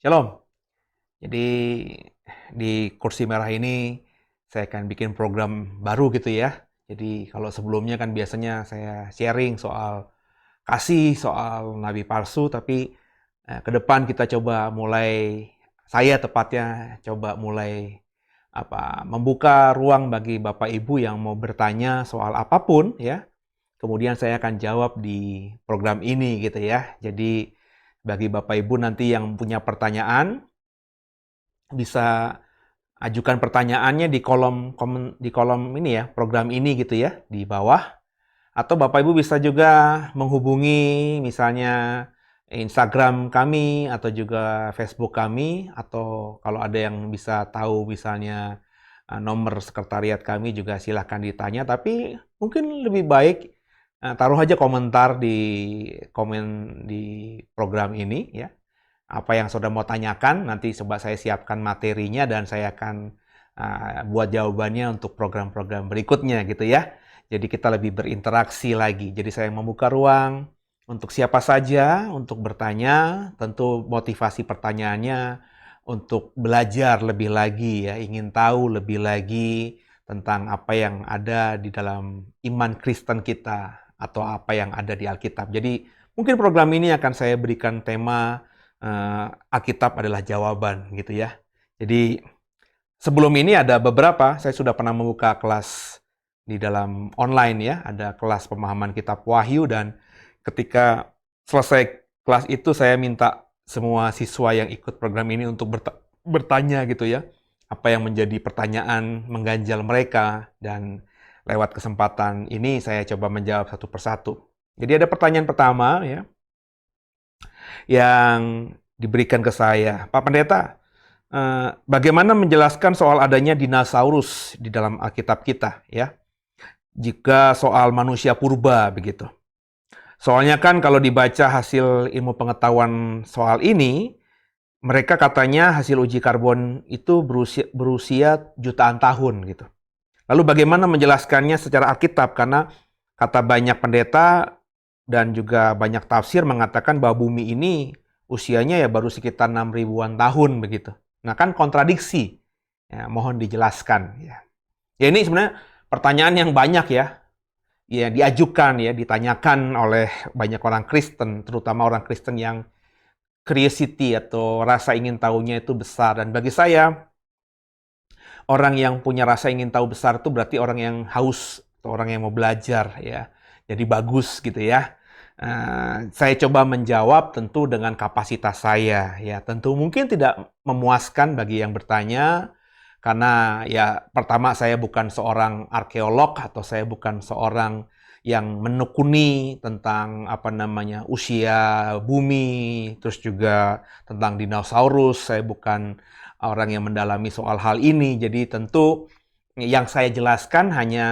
Shalom. Jadi di kursi merah ini saya akan bikin program baru gitu ya. Jadi kalau sebelumnya kan biasanya saya sharing soal kasih, soal nabi palsu, tapi ke depan kita coba mulai, saya tepatnya coba mulai membuka ruang bagi Bapak Ibu yang mau bertanya soal apapun ya. Kemudian saya akan jawab di program ini gitu ya. Jadi bagi Bapak Ibu nanti yang punya pertanyaan bisa ajukan pertanyaannya di kolom ini ya, program ini gitu ya, di bawah. Atau Bapak Ibu bisa juga menghubungi misalnya Instagram kami atau juga Facebook kami, atau kalau ada yang bisa tahu misalnya nomor sekretariat kami juga silahkan ditanya. Tapi mungkin lebih baik taruh aja komentar di komen di program ini ya. Apa yang saudara mau tanyakan, nanti coba saya siapkan materinya dan saya akan buat jawabannya untuk program-program berikutnya gitu ya. Jadi kita lebih berinteraksi lagi. Jadi saya membuka ruang untuk siapa saja untuk bertanya, tentu motivasi pertanyaannya untuk belajar lebih lagi ya, ingin tahu lebih lagi tentang apa yang ada di dalam iman Kristen kita atau apa yang ada di Alkitab. Jadi mungkin program ini akan saya berikan tema Alkitab adalah jawaban gitu ya. Jadi sebelum ini ada beberapa, saya sudah pernah membuka kelas di dalam online ya, ada kelas pemahaman kitab Wahyu, dan ketika selesai kelas itu saya minta semua siswa yang ikut program ini untuk bertanya gitu ya, apa yang menjadi pertanyaan mengganjal mereka, dan lewat kesempatan ini saya coba menjawab satu persatu. Jadi ada pertanyaan pertama ya, yang diberikan ke saya, Pak Pendeta, bagaimana menjelaskan soal adanya dinosaurus di dalam Alkitab kita, ya? Jika soal manusia purba begitu. Soalnya kan kalau dibaca hasil ilmu pengetahuan soal ini, mereka katanya hasil uji karbon itu berusia jutaan tahun gitu. Lalu bagaimana menjelaskannya secara Alkitab? Karena kata banyak pendeta dan juga banyak tafsir mengatakan bahwa bumi ini usianya ya baru sekitar 6 ribuan tahun begitu. Nah kan kontradiksi. Ya, mohon dijelaskan ya. Ya ini sebenarnya pertanyaan yang banyak ya. Ya diajukan ya, ditanyakan oleh banyak orang Kristen, terutama orang Kristen yang curiosity atau rasa ingin tahunya itu besar. Dan bagi saya, orang yang punya rasa ingin tahu besar itu berarti orang yang haus atau orang yang mau belajar ya. Jadi bagus gitu ya. Saya coba menjawab tentu dengan kapasitas saya ya. Tentu mungkin tidak memuaskan bagi yang bertanya karena ya pertama saya bukan seorang arkeolog atau saya bukan seorang yang menekuni tentang usia bumi, terus juga tentang dinosaurus. Saya bukan orang yang mendalami soal hal ini. Jadi tentu yang saya jelaskan hanya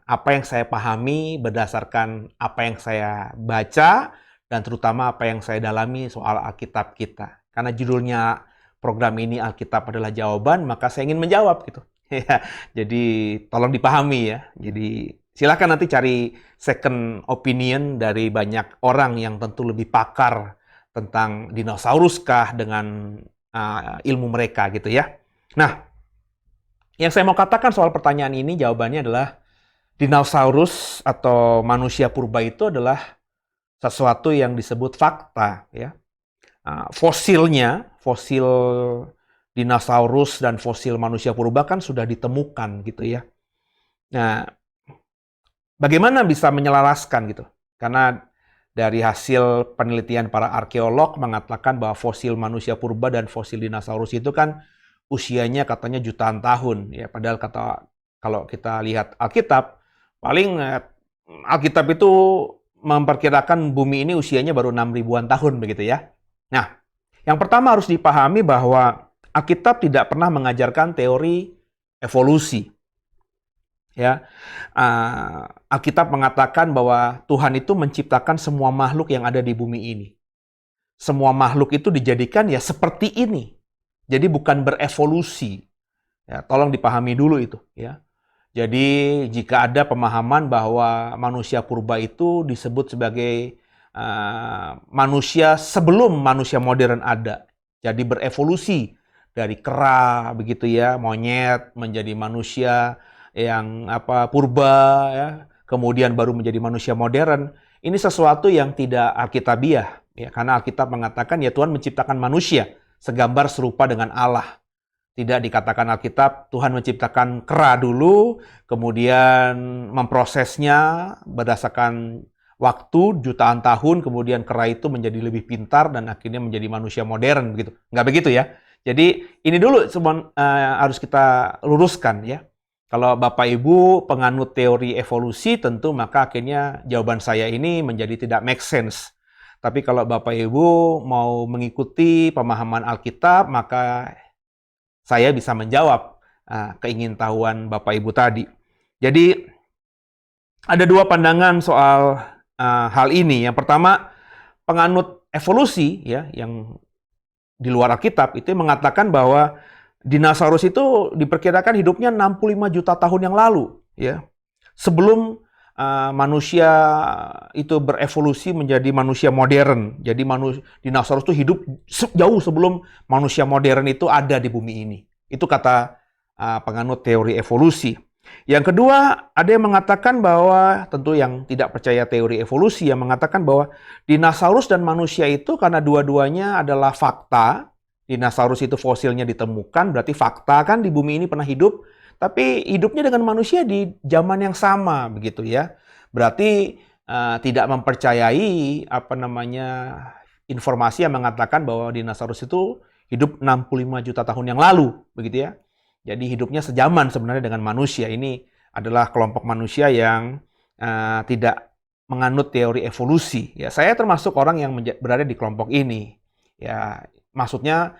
apa yang saya pahami berdasarkan apa yang saya baca dan terutama apa yang saya dalami soal Alkitab kita. Karena judulnya program ini Alkitab adalah jawaban, maka saya ingin menjawab gitu. Jadi tolong dipahami ya. Jadi silakan nanti cari second opinion dari banyak orang yang tentu lebih pakar tentang dinosaurus kah dengan ilmu mereka gitu ya. Nah, yang saya mau katakan soal pertanyaan ini, jawabannya adalah dinosaurus atau manusia purba itu adalah sesuatu yang disebut fakta. Ya. Fosil dinosaurus dan fosil manusia purba kan sudah ditemukan gitu ya. Nah, bagaimana bisa menyelaraskan gitu? Karena dari hasil penelitian para arkeolog mengatakan bahwa fosil manusia purba dan fosil dinosaurus itu kan usianya katanya jutaan tahun ya, padahal kalau kita lihat Alkitab paling Alkitab itu memperkirakan bumi ini usianya baru 6 ribuan tahun begitu ya. Nah, yang pertama harus dipahami bahwa Alkitab tidak pernah mengajarkan teori evolusi. Ya, Alkitab mengatakan bahwa Tuhan itu menciptakan semua makhluk yang ada di bumi ini. Semua makhluk itu dijadikan ya seperti ini. Jadi bukan berevolusi. Ya, tolong dipahami dulu itu. Ya. Jadi jika ada pemahaman bahwa manusia purba itu disebut sebagai manusia sebelum manusia modern ada. Jadi berevolusi dari kera begitu ya, monyet menjadi manusia yang purba ya, kemudian baru menjadi manusia modern. Ini sesuatu yang tidak alkitabiah ya, karena Alkitab mengatakan ya Tuhan menciptakan manusia segambar serupa dengan Allah. Tidak dikatakan Alkitab Tuhan menciptakan kera dulu, kemudian memprosesnya berdasarkan waktu jutaan tahun, kemudian kera itu menjadi lebih pintar dan akhirnya menjadi manusia modern begitu. Nggak begitu ya. Jadi ini dulu harus kita luruskan ya. Kalau Bapak Ibu penganut teori evolusi, tentu maka akhirnya jawaban saya ini menjadi tidak make sense. Tapi kalau Bapak Ibu mau mengikuti pemahaman Alkitab, maka saya bisa menjawab keingintahuan Bapak Ibu tadi. Jadi ada dua pandangan soal hal ini. Yang pertama, penganut evolusi ya yang di luar Alkitab itu mengatakan bahwa dinosaurus itu diperkirakan hidupnya 65 juta tahun yang lalu ya. Sebelum manusia itu berevolusi menjadi manusia modern. Jadi dinosaurus itu hidup jauh sebelum manusia modern itu ada di bumi ini. Itu kata penganut teori evolusi. Yang kedua, ada yang mengatakan bahwa, tentu yang tidak percaya teori evolusi, yang mengatakan bahwa dinosaurus dan manusia itu karena dua-duanya adalah fakta. Dinosaurus itu fosilnya ditemukan, berarti fakta kan di bumi ini pernah hidup. Tapi hidupnya dengan manusia di zaman yang sama, begitu ya. Berarti tidak mempercayai informasi yang mengatakan bahwa dinosaurus itu hidup 65 juta tahun yang lalu, begitu ya. Jadi hidupnya sejaman sebenarnya dengan manusia. Ini adalah kelompok manusia yang tidak menganut teori evolusi. Ya, saya termasuk orang yang berada di kelompok ini. Ya, maksudnya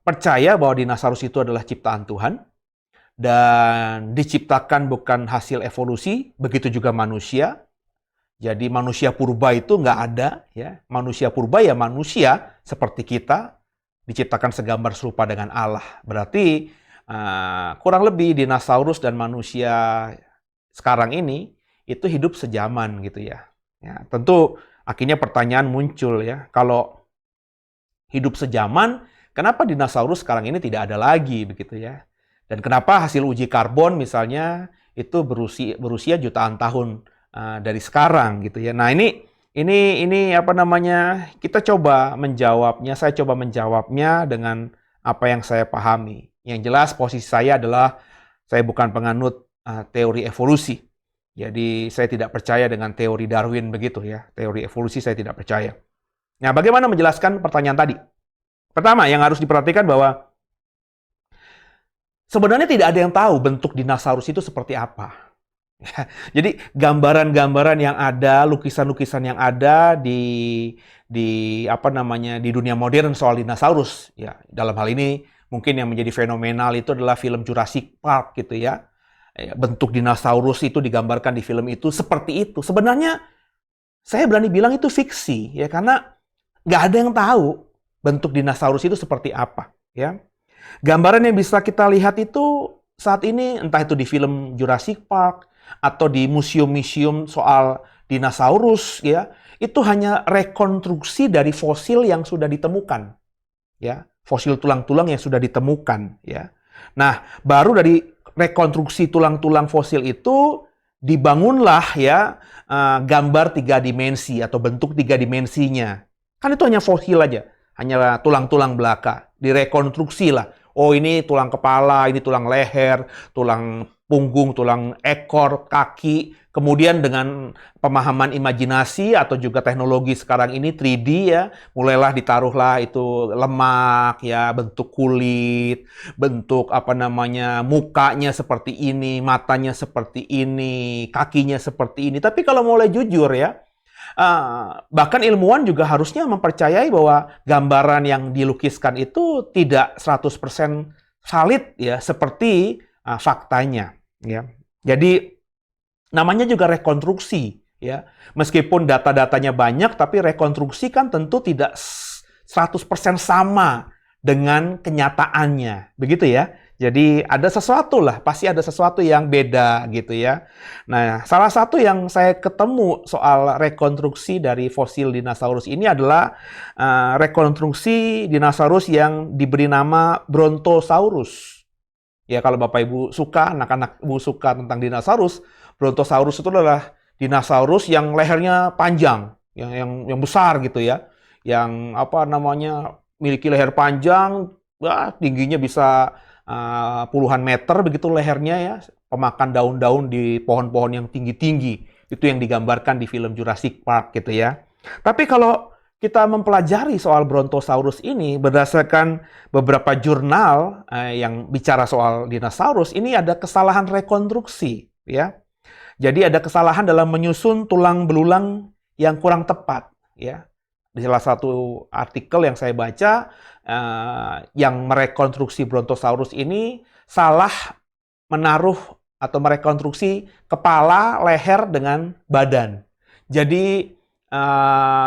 percaya bahwa dinosaurus itu adalah ciptaan Tuhan. Dan diciptakan bukan hasil evolusi, begitu juga manusia. Jadi manusia purba itu nggak ada, ya. Manusia purba ya manusia seperti kita, diciptakan segambar serupa dengan Allah. Berarti kurang lebih dinosaurus dan manusia sekarang ini itu hidup sejaman gitu ya. Ya, tentu akhirnya pertanyaan muncul ya, kalau hidup sejaman, kenapa dinosaurus sekarang ini tidak ada lagi begitu ya? Dan kenapa hasil uji karbon misalnya itu berusia jutaan tahun dari sekarang gitu ya. Nah, ini kita coba menjawabnya, saya coba menjawabnya dengan apa yang saya pahami. Yang jelas posisi saya adalah saya bukan penganut teori evolusi. Jadi saya tidak percaya dengan teori Darwin begitu ya. Teori evolusi saya tidak percaya. Nah, bagaimana menjelaskan pertanyaan tadi? Pertama, yang harus diperhatikan bahwa sebenarnya tidak ada yang tahu bentuk dinosaurus itu seperti apa. Jadi gambaran-gambaran yang ada, lukisan-lukisan yang ada di dunia modern soal dinosaurus, ya dalam hal ini mungkin yang menjadi fenomenal itu adalah film Jurassic Park gitu ya. Bentuk dinosaurus itu digambarkan di film itu seperti itu. Sebenarnya saya berani bilang itu fiksi ya, karena nggak ada yang tahu bentuk dinosaurus itu seperti apa ya. Gambaran yang bisa kita lihat itu saat ini, entah itu di film Jurassic Park atau di museum-museum soal dinosaurus, ya, itu hanya rekonstruksi dari fosil yang sudah ditemukan, ya, fosil tulang-tulang yang sudah ditemukan, ya. Nah, baru dari rekonstruksi tulang-tulang fosil itu dibangunlah ya gambar 3 dimensi atau bentuk 3 dimensinya. Kan itu hanya fosil aja, hanya tulang-tulang belaka, direkonstruksi lah. Oh, ini tulang kepala, ini tulang leher, tulang punggung, tulang ekor, kaki. Kemudian dengan pemahaman imajinasi atau juga teknologi sekarang ini 3D ya, mulailah ditaruhlah itu lemak ya, bentuk kulit, bentuk mukanya seperti ini, matanya seperti ini, kakinya seperti ini. Tapi kalau mulai jujur ya, bahkan ilmuwan juga harusnya mempercayai bahwa gambaran yang dilukiskan itu tidak 100% valid ya, seperti faktanya ya. Jadi namanya juga rekonstruksi ya. Meskipun data-datanya banyak, tapi rekonstruksi kan tentu tidak 100% sama dengan kenyataannya. Begitu ya. Jadi ada sesuatu lah, pasti ada sesuatu yang beda gitu ya. Nah, salah satu yang saya ketemu soal rekonstruksi dari fosil dinosaurus ini adalah rekonstruksi dinosaurus yang diberi nama Brontosaurus. Ya, kalau Bapak Ibu suka, anak-anak Ibu suka tentang dinosaurus, Brontosaurus itu adalah dinosaurus yang lehernya panjang, yang besar gitu ya. Yang apa namanya, miliki leher panjang, tingginya bisa puluhan meter begitu lehernya ya, pemakan daun-daun di pohon-pohon yang tinggi-tinggi. Itu yang digambarkan di film Jurassic Park gitu ya. Tapi kalau kita mempelajari soal Brontosaurus ini berdasarkan beberapa jurnal yang bicara soal dinosaurus, ini ada kesalahan rekonstruksi ya. Jadi ada kesalahan dalam menyusun tulang belulang yang kurang tepat ya. Di salah satu artikel yang saya baca, yang merekonstruksi Brontosaurus ini salah menaruh atau merekonstruksi kepala, leher dengan badan. Jadi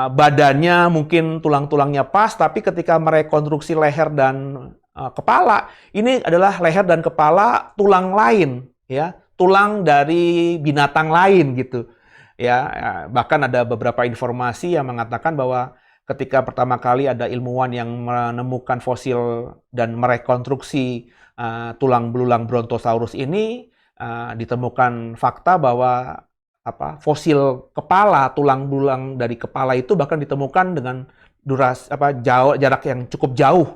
badannya mungkin tulang-tulangnya pas, tapi ketika merekonstruksi leher dan kepala, ini adalah leher dan kepala tulang lain, ya, tulang dari binatang lain gitu. Ya, bahkan ada beberapa informasi yang mengatakan bahwa ketika pertama kali ada ilmuwan yang menemukan fosil dan merekonstruksi tulang belulang Brontosaurus ini, ditemukan fakta bahwa fosil kepala, tulang belulang dari kepala itu bahkan ditemukan dengan jarak yang cukup jauh.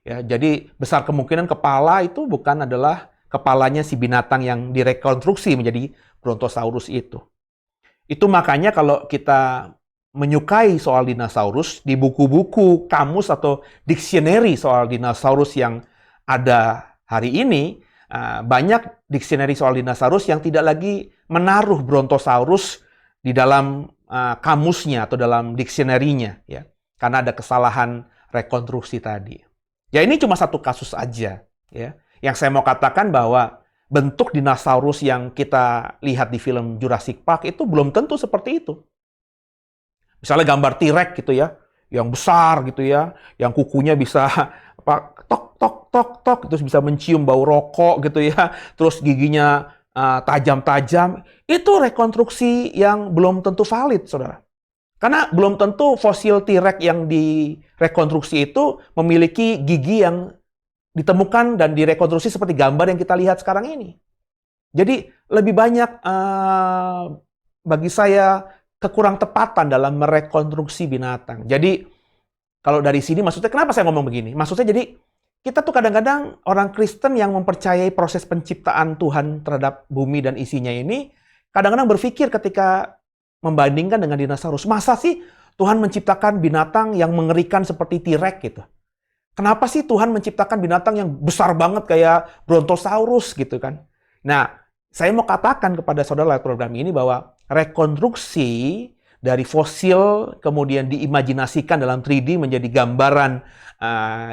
Ya, jadi besar kemungkinan kepala itu bukan adalah kepalanya si binatang yang direkonstruksi menjadi Brontosaurus itu. Itu makanya kalau kita menyukai soal dinosaurus, di buku-buku kamus atau dictionary soal dinosaurus yang ada hari ini, banyak dictionary soal dinosaurus yang tidak lagi menaruh Brontosaurus di dalam kamusnya atau dalam dictionary-nya, ya, karena ada kesalahan rekonstruksi tadi. Ya, ini cuma satu kasus aja, ya. Yang saya mau katakan bahwa bentuk dinosaurus yang kita lihat di film Jurassic Park itu belum tentu seperti itu. Misalnya gambar T-Rex gitu ya, yang besar gitu ya, yang kukunya bisa tok tok tok tok, terus bisa mencium bau rokok gitu ya, terus giginya tajam-tajam. Itu rekonstruksi yang belum tentu valid, saudara. Karena belum tentu fosil T-Rex yang direkonstruksi itu memiliki gigi yang ditemukan dan direkonstruksi seperti gambar yang kita lihat sekarang ini. Jadi lebih banyak bagi saya kekurang tepatan dalam merekonstruksi binatang. Jadi kalau dari sini maksudnya kenapa saya ngomong begini? Maksudnya jadi kita tuh kadang-kadang orang Kristen yang mempercayai proses penciptaan Tuhan terhadap bumi dan isinya ini kadang-kadang berpikir ketika membandingkan dengan dinosaurus, masa sih Tuhan menciptakan binatang yang mengerikan seperti T-Rex gitu? Kenapa sih Tuhan menciptakan binatang yang besar banget kayak Brontosaurus gitu kan? Nah, saya mau katakan kepada saudara lewat program ini bahwa rekonstruksi dari fosil kemudian diimajinasikan dalam 3D menjadi gambaran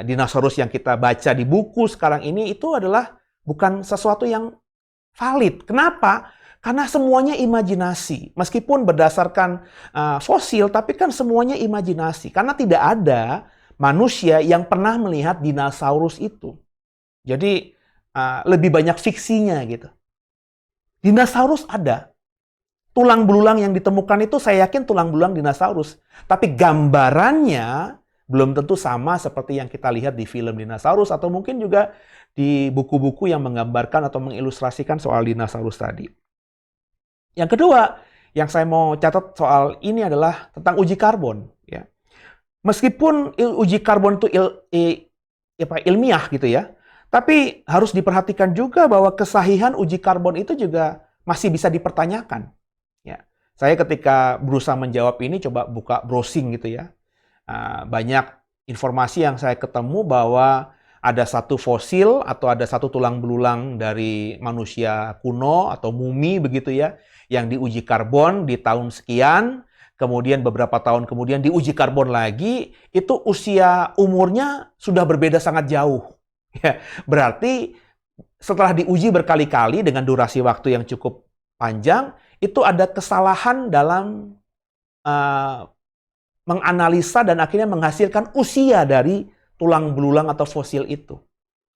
dinosaurus yang kita baca di buku sekarang ini itu adalah bukan sesuatu yang valid. Kenapa? Karena semuanya imajinasi. Meskipun berdasarkan fosil, tapi kan semuanya imajinasi. Karena tidak ada manusia yang pernah melihat dinosaurus itu. Jadi lebih banyak fiksinya gitu. Dinosaurus ada. Tulang belulang yang ditemukan itu saya yakin tulang belulang dinosaurus. Tapi gambarannya belum tentu sama seperti yang kita lihat di film dinosaurus atau mungkin juga di buku-buku yang menggambarkan atau mengilustrasikan soal dinosaurus tadi. Yang kedua, yang saya mau catat soal ini adalah tentang uji karbon. Ya. Meskipun uji karbon itu ilmiah gitu ya, tapi harus diperhatikan juga bahwa kesahihan uji karbon itu juga masih bisa dipertanyakan. Ya, saya ketika berusaha menjawab ini coba buka browsing gitu ya, banyak informasi yang saya ketemu bahwa ada satu fosil atau ada satu tulang belulang dari manusia kuno atau mumi begitu ya, yang diuji karbon di tahun sekian. Kemudian beberapa tahun kemudian diuji karbon lagi, itu usia umurnya sudah berbeda sangat jauh. Ya, berarti setelah diuji berkali-kali dengan durasi waktu yang cukup panjang, itu ada kesalahan dalam menganalisa dan akhirnya menghasilkan usia dari tulang belulang atau fosil itu.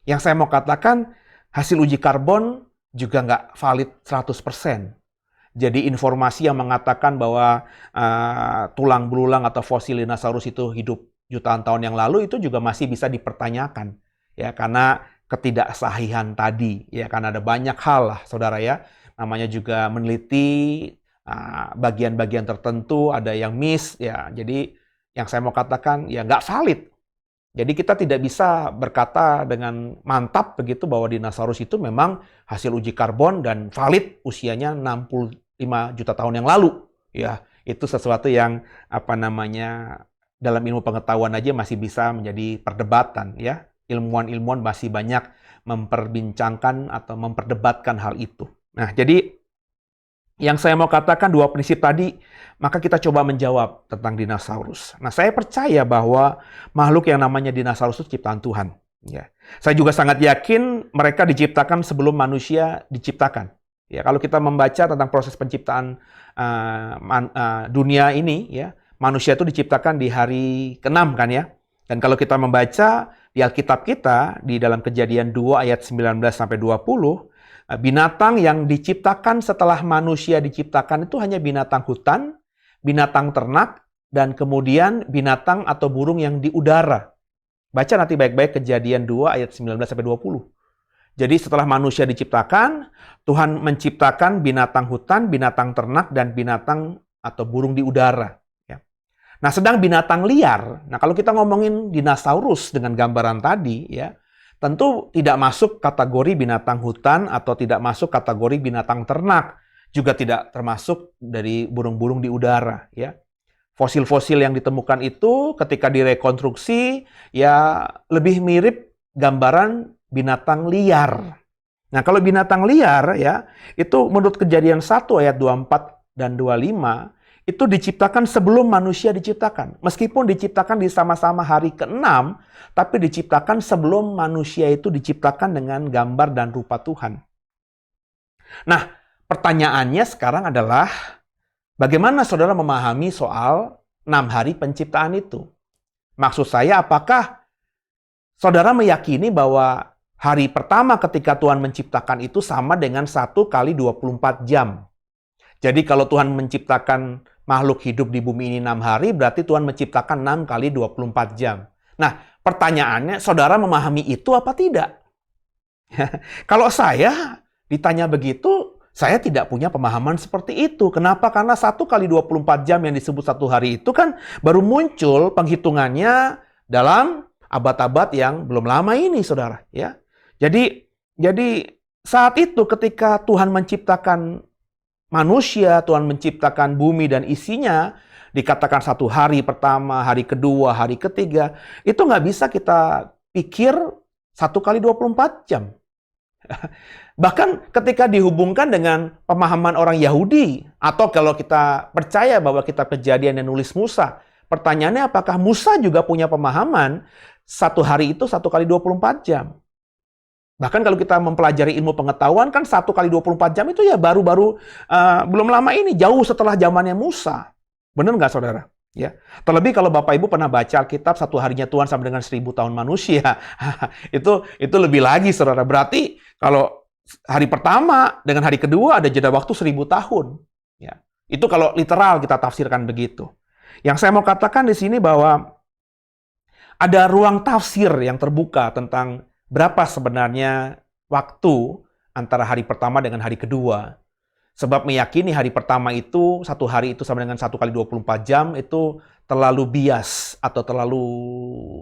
Yang saya mau katakan, Hasil uji karbon juga nggak valid 100%. Jadi informasi yang mengatakan bahwa tulang belulang atau fosil dinosaurus itu hidup jutaan tahun yang lalu itu juga masih bisa dipertanyakan. Ya, karena ketidaksahihan tadi. Ya, karena ada banyak hal lah, saudara ya. Namanya juga meneliti bagian-bagian tertentu, ada yang miss. Ya, jadi yang saya mau katakan ya nggak valid. Jadi kita tidak bisa berkata dengan mantap begitu bahwa dinosaurus itu memang hasil uji karbon dan valid usianya 65 juta tahun yang lalu. Ya, itu sesuatu yang dalam ilmu pengetahuan aja masih bisa menjadi perdebatan ya. Ilmuwan-ilmuwan masih banyak memperbincangkan atau memperdebatkan hal itu. Nah, jadi yang saya mau katakan dua prinsip tadi, maka kita coba menjawab tentang dinosaurus. Nah, saya percaya bahwa makhluk yang namanya dinosaurus itu ciptaan Tuhan. Ya. Saya juga sangat yakin mereka diciptakan sebelum manusia diciptakan. Ya, kalau kita membaca tentang proses penciptaan dunia ini, ya, manusia itu diciptakan di hari ke-6 kan ya. Dan kalau kita membaca di Alkitab kita, di dalam Kejadian 2 ayat 19-20, binatang yang diciptakan setelah manusia diciptakan itu hanya binatang hutan, binatang ternak, dan kemudian binatang atau burung yang di udara. Baca nanti baik-baik Kejadian 2 ayat 19-20. Jadi setelah manusia diciptakan, Tuhan menciptakan binatang hutan, binatang ternak, dan binatang atau burung di udara. Ya. Nah, sedang binatang liar, nah kalau kita ngomongin dinosaurus dengan gambaran tadi, ya, tentu tidak masuk kategori binatang hutan atau tidak masuk kategori binatang ternak. Juga tidak termasuk dari burung-burung di udara. Ya. Fosil-fosil yang ditemukan itu ketika direkonstruksi ya lebih mirip gambaran binatang liar. Nah, kalau binatang liar ya, itu menurut Kejadian 1 ayat 24 dan 25, itu diciptakan sebelum manusia diciptakan. Meskipun diciptakan di sama-sama hari ke-6, tapi diciptakan sebelum manusia itu diciptakan dengan gambar dan rupa Tuhan. Nah, pertanyaannya sekarang adalah, bagaimana saudara memahami soal 6 hari penciptaan itu? Maksud saya, apakah saudara meyakini bahwa hari pertama ketika Tuhan menciptakan itu sama dengan 1 kali 24 jam? Jadi kalau Tuhan menciptakan makhluk hidup di bumi ini 6 hari, berarti Tuhan menciptakan 6 kali 24 jam. Nah, pertanyaannya, saudara memahami itu apa tidak? Kalau saya ditanya begitu, saya tidak punya pemahaman seperti itu. Kenapa? Karena 1 kali 24 jam yang disebut 1 hari itu kan baru muncul penghitungannya dalam abad-abad yang belum lama ini, saudara. Ya. Jadi saat itu ketika Tuhan menciptakan manusia, Tuhan menciptakan bumi dan isinya, dikatakan 1 hari pertama, hari kedua, hari ketiga, itu nggak bisa kita pikir 1 kali 24 jam. Bahkan ketika dihubungkan dengan pemahaman orang Yahudi, atau kalau kita percaya bahwa kitab Kejadian yang nulis Musa, pertanyaannya apakah Musa juga punya pemahaman 1 hari itu 1 kali 24 jam? Bahkan kalau kita mempelajari ilmu pengetahuan kan 1 kali 24 jam itu ya baru-baru belum lama ini, jauh setelah zamannya Musa. Benar nggak, saudara? Ya. Terlebih kalau Bapak Ibu pernah baca Alkitab 1 harinya Tuhan sama dengan 1000 tahun manusia. itu lebih lagi, saudara. Berarti kalau hari pertama dengan hari kedua ada jeda waktu 1000 tahun. Ya. Itu kalau literal kita tafsirkan begitu. Yang saya mau katakan di sini bahwa ada ruang tafsir yang terbuka tentang berapa sebenarnya waktu antara hari pertama dengan hari kedua. Sebab meyakini hari pertama itu, 1 hari itu sama dengan 1 kali 24 jam, itu terlalu bias atau terlalu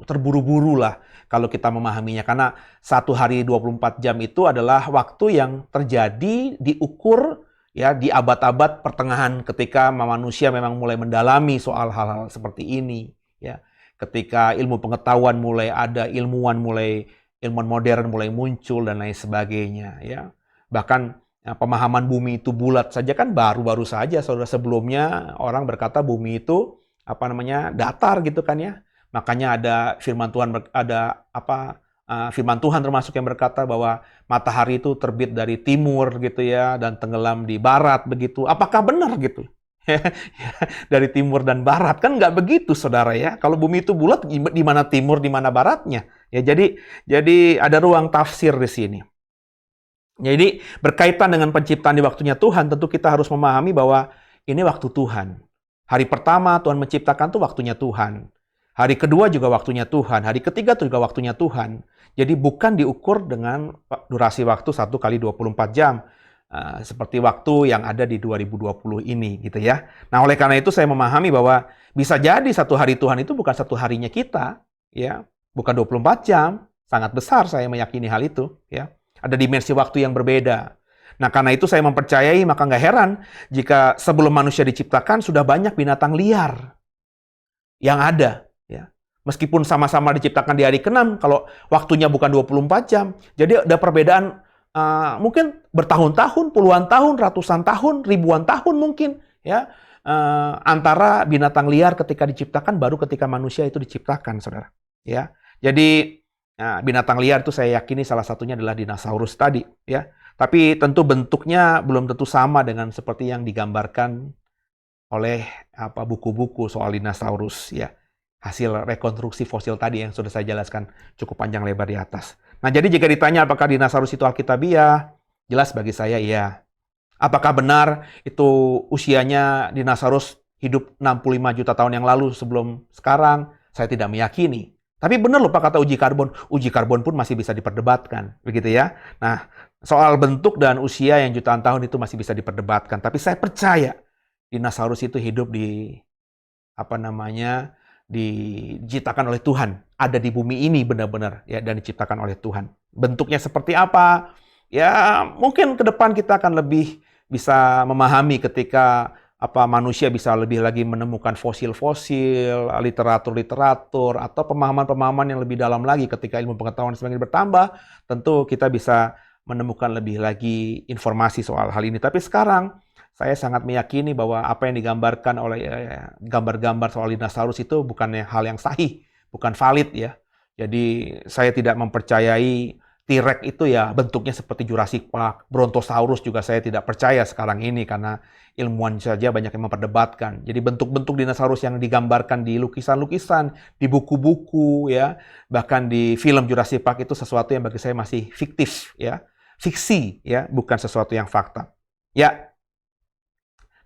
terburu-buru lah kalau kita memahaminya. Karena 1 hari 24 jam itu adalah waktu yang terjadi, diukur ya di abad-abad pertengahan ketika manusia memang mulai mendalami soal hal-hal seperti ini. Ya. Ketika ilmu pengetahuan mulai ada, ilmuwan modern mulai muncul dan lain sebagainya. Ya. Bahkan pemahaman bumi itu bulat saja kan baru-baru saja, saudara. Sebelumnya orang berkata bumi itu datar gitu kan ya. Makanya ada firman Tuhan, firman Tuhan termasuk yang berkata bahwa matahari itu terbit dari timur gitu ya dan tenggelam di barat begitu. Apakah benar gitu? Dari timur dan barat kan nggak begitu, saudara ya. Kalau bumi itu bulat, di mana timur, di mana baratnya? Ya jadi ada ruang tafsir di sini. Jadi berkaitan dengan penciptaan di waktunya Tuhan, tentu kita harus memahami bahwa ini waktu Tuhan. Hari pertama Tuhan menciptakan tuh waktunya Tuhan. Hari kedua juga waktunya Tuhan. Hari ketiga tuh juga waktunya Tuhan. Jadi bukan diukur dengan durasi waktu 1 kali 24 jam. Seperti waktu yang ada di 2020 ini gitu ya. Nah oleh karena itu saya memahami bahwa bisa jadi satu hari Tuhan itu bukan satu harinya kita. Ya, bukan 24 jam. Sangat besar saya meyakini hal itu. Ya. Ada dimensi waktu yang berbeda. Nah, karena itu saya mempercayai, maka nggak heran jika sebelum manusia diciptakan sudah banyak binatang liar yang ada. Ya. Meskipun sama-sama diciptakan di hari ke-6, kalau waktunya bukan 24 jam, jadi ada perbedaan mungkin bertahun-tahun, puluhan tahun, ratusan tahun, ribuan tahun mungkin. Ya, antara binatang liar ketika diciptakan, baru ketika manusia itu diciptakan, saudara. Ya, jadi binatang liar itu saya yakini salah satunya adalah dinosaurus tadi, ya. Tapi tentu bentuknya belum tentu sama dengan seperti yang digambarkan oleh buku-buku soal dinosaurus, ya. Hasil rekonstruksi fosil tadi yang sudah saya jelaskan cukup panjang lebar di atas. Nah, jadi jika ditanya apakah dinosaurus itu alkitabiah, jelas bagi saya iya. Apakah benar itu usianya dinosaurus hidup 65 juta tahun yang lalu sebelum sekarang? Saya tidak meyakini. Tapi benar loh Pak kata uji karbon pun masih bisa diperdebatkan, begitu ya. Nah, soal bentuk dan usia yang jutaan tahun itu masih bisa diperdebatkan. Tapi saya percaya dinosaurus itu hidup diciptakan oleh Tuhan, ada di bumi ini benar-benar ya dan diciptakan oleh Tuhan. Bentuknya seperti apa? Ya, mungkin ke depan kita akan lebih bisa memahami ketika manusia bisa lebih lagi menemukan fosil-fosil, literatur-literatur, atau pemahaman-pemahaman yang lebih dalam lagi ketika ilmu pengetahuan semakin bertambah, tentu kita bisa menemukan lebih lagi informasi soal hal ini. Tapi sekarang, saya sangat meyakini bahwa apa yang digambarkan oleh gambar-gambar soal dinosaurus itu bukannya hal yang sahih, bukan valid ya. Jadi, saya tidak mempercayai T-Rex itu ya bentuknya seperti Jurassic Park. Brontosaurus juga saya tidak percaya sekarang ini karena ilmuwan saja banyak yang memperdebatkan. Jadi bentuk-bentuk dinosaurus yang digambarkan di lukisan-lukisan, di buku-buku ya, bahkan di film Jurassic Park itu sesuatu yang bagi saya masih fiktif ya. Fiksi ya, bukan sesuatu yang fakta. Ya.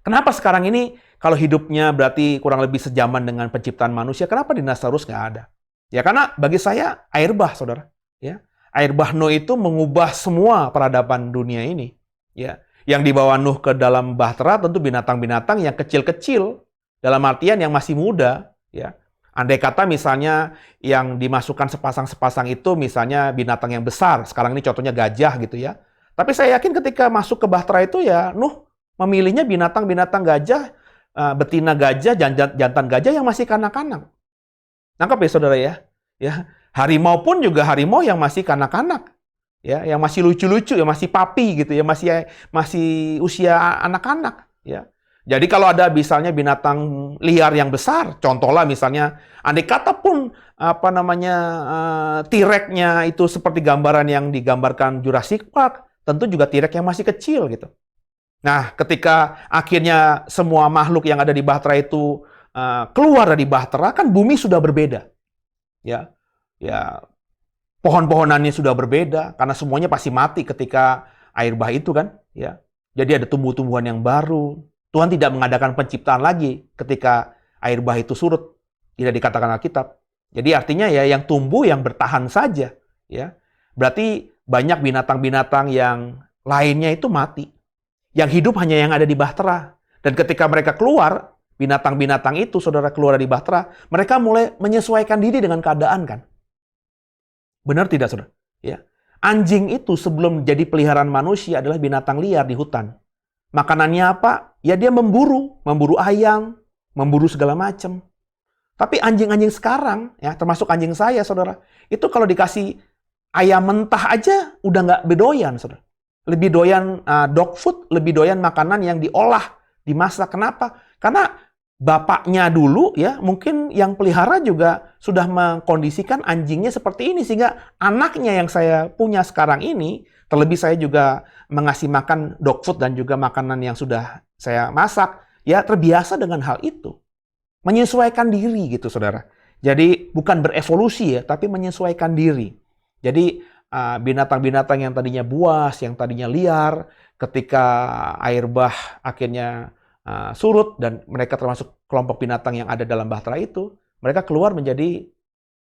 Kenapa sekarang ini kalau hidupnya berarti kurang lebih sejaman dengan penciptaan manusia, kenapa dinosaurus nggak ada? Ya karena bagi saya air bah, saudara. Ya. Air bah Nuh itu mengubah semua peradaban dunia ini. Ya, yang dibawa Nuh ke dalam bahtera tentu binatang-binatang yang kecil-kecil, dalam artian yang masih muda. Ya, andai kata misalnya yang dimasukkan sepasang-sepasang itu misalnya binatang yang besar, sekarang ini contohnya gajah gitu ya. Tapi saya yakin ketika masuk ke bahtera itu ya Nuh memilihnya binatang-binatang gajah, betina gajah, jantan gajah yang masih kanak-kanak. Nangkap ya saudara ya? Ya. Harimau pun juga harimau yang masih kanak-kanak, ya, yang masih lucu-lucu, ya masih papi gitu, ya masih usia anak-anak, ya. Jadi kalau ada misalnya binatang liar yang besar, contohlah misalnya, andai kata pun T-Rex-nya itu seperti gambaran yang digambarkan Jurassic Park, tentu juga T-Rex yang masih kecil gitu. Nah, ketika akhirnya semua makhluk yang ada di bahtera itu keluar dari bahtera, kan bumi sudah berbeda, ya. Ya, pohon-pohonannya sudah berbeda karena semuanya pasti mati ketika air bah itu kan, ya. Jadi ada tumbuh-tumbuhan yang baru. Tuhan tidak mengadakan penciptaan lagi ketika air bah itu surut. Tidak dikatakan Alkitab. Jadi artinya ya yang tumbuh yang bertahan saja, ya. Berarti banyak binatang-binatang yang lainnya itu mati. Yang hidup hanya yang ada di bahtera. Dan ketika mereka keluar, binatang-binatang itu saudara keluar dari bahtera, mereka mulai menyesuaikan diri dengan keadaan kan. Benar tidak, saudara? Ya. Anjing itu sebelum jadi peliharaan manusia adalah binatang liar di hutan. Makanannya apa? Ya dia memburu ayam, memburu segala macam. Tapi anjing-anjing sekarang, ya termasuk anjing saya, saudara, itu kalau dikasih ayam mentah aja udah nggak bedoyan, saudara. Lebih doyan dog food, lebih doyan makanan yang diolah, dimasak. Kenapa? Karena bapaknya dulu ya mungkin yang pelihara juga sudah mengkondisikan anjingnya seperti ini sehingga anaknya yang saya punya sekarang ini terlebih saya juga mengasih makan dog food dan juga makanan yang sudah saya masak ya terbiasa dengan hal itu menyesuaikan diri gitu saudara. Jadi bukan berevolusi ya tapi menyesuaikan diri. Jadi binatang-binatang yang tadinya buas, yang tadinya liar, ketika air bah akhirnya surut dan mereka termasuk kelompok binatang yang ada dalam bahtera itu, mereka keluar menjadi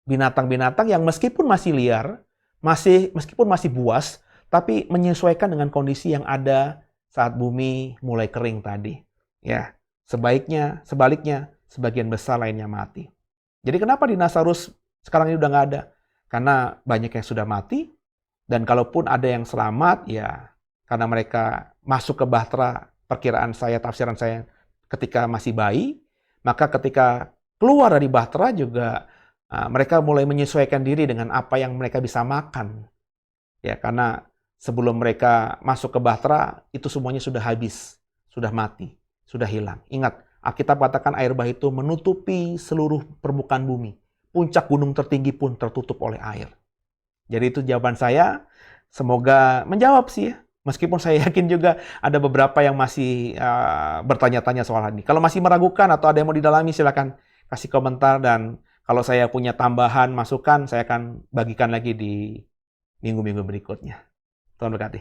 binatang-binatang yang meskipun masih liar, meskipun masih buas, tapi menyesuaikan dengan kondisi yang ada saat bumi mulai kering tadi. Ya, sebaliknya, sebagian besar lainnya mati. Jadi kenapa dinosaurus sekarang ini udah nggak ada? Karena banyak yang sudah mati, dan kalaupun ada yang selamat, ya karena mereka masuk ke bahtera, perkiraan saya, tafsiran saya, ketika masih bayi, maka ketika keluar dari bahtera juga mereka mulai menyesuaikan diri dengan apa yang mereka bisa makan. Ya, karena sebelum mereka masuk ke bahtera, itu semuanya sudah habis, sudah mati, sudah hilang. Ingat, Alkitab katakan air bah itu menutupi seluruh permukaan bumi. Puncak gunung tertinggi pun tertutup oleh air. Jadi itu jawaban saya. Semoga menjawab sih ya. Meskipun saya yakin juga ada beberapa yang masih bertanya-tanya soal ini. Kalau masih meragukan atau ada yang mau didalami, silakan kasih komentar. Dan kalau saya punya tambahan masukan, saya akan bagikan lagi di minggu-minggu berikutnya. Tuhan berkati.